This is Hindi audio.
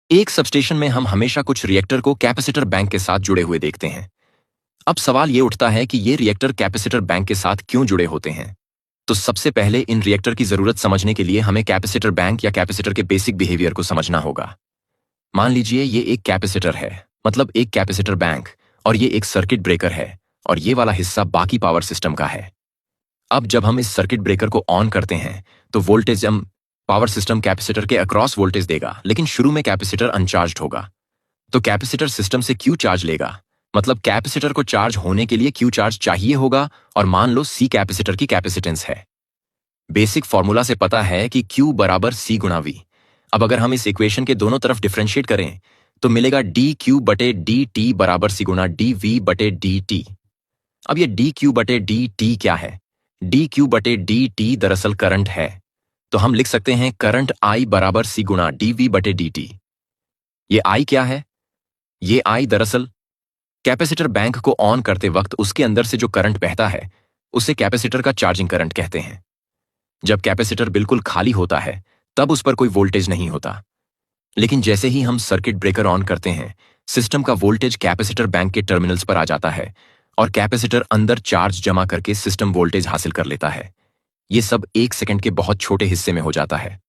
एक सबस्टेशन में हम हमेशा कुछ रिएक्टर को कैपेसिटर बैंक के साथ जुड़े हुए देखते हैं। अब सवाल ये उठता है कि ये रिएक्टर कैपेसिटर बैंक के साथ क्यों जुड़े होते हैं। तो सबसे पहले इन रिएक्टर की जरूरत समझने के लिए हमें कैपेसिटर बैंक या कैपेसिटर के बेसिक बिहेवियर को समझना होगा। मान लीजिए ये एक कैपेसिटर है, मतलब एक कैपेसिटर बैंक, और ये एक सर्किट ब्रेकर है, और ये वाला हिस्सा बाकी पावर सिस्टम का है। अब जब हम इस सर्किट ब्रेकर को ऑन करते हैं तो वोल्टेज पावर सिस्टम कैपेसिटर के अक्रॉस वोल्टेज देगा, लेकिन शुरू में कैपेसिटर अनचार्ज्ड होगा। तो कैपेसिटर सिस्टम से क्यू चार्ज लेगा, मतलब कैपेसिटर को चार्ज होने के लिए क्यू चार्ज चाहिए होगा, और मान लो सी कैपेसिटर की कैपेसिटेंस है। बेसिक फॉर्मूला से पता है कि Q बराबर C गुणा V। अब अगर हम इस इक्वेशन के दोनों तरफ डिफरेंशिएट करें तो मिलेगा dQ बटे dt बराबर C गुणा dV बटे dt। अब ये dQ बटे dt क्या है? dQ बटे dt दरअसल करंट है, तो हम लिख सकते हैं करंट I बराबर C गुणा dV बटे dt। ये I क्या है? ये I दरअसल कैपेसिटर बैंक को ऑन करते वक्त उसके अंदर से जो करंट बहता है उसे कैपेसिटर का चार्जिंग करंट कहते हैं। जब कैपेसिटर बिल्कुल खाली होता है तब उस पर कोई वोल्टेज नहीं होता, लेकिन जैसे ही हम सर्किट ब्रेकर ऑन करते हैं सिस्टम का वोल्टेज कैपेसिटर बैंक के टर्मिनल्स पर आ जाता है और कैपेसिटर अंदर चार्ज जमा करके सिस्टम वोल्टेज हासिल कर लेता है। ये सब 1 सेकंड के बहुत छोटे हिस्से में हो जाता है।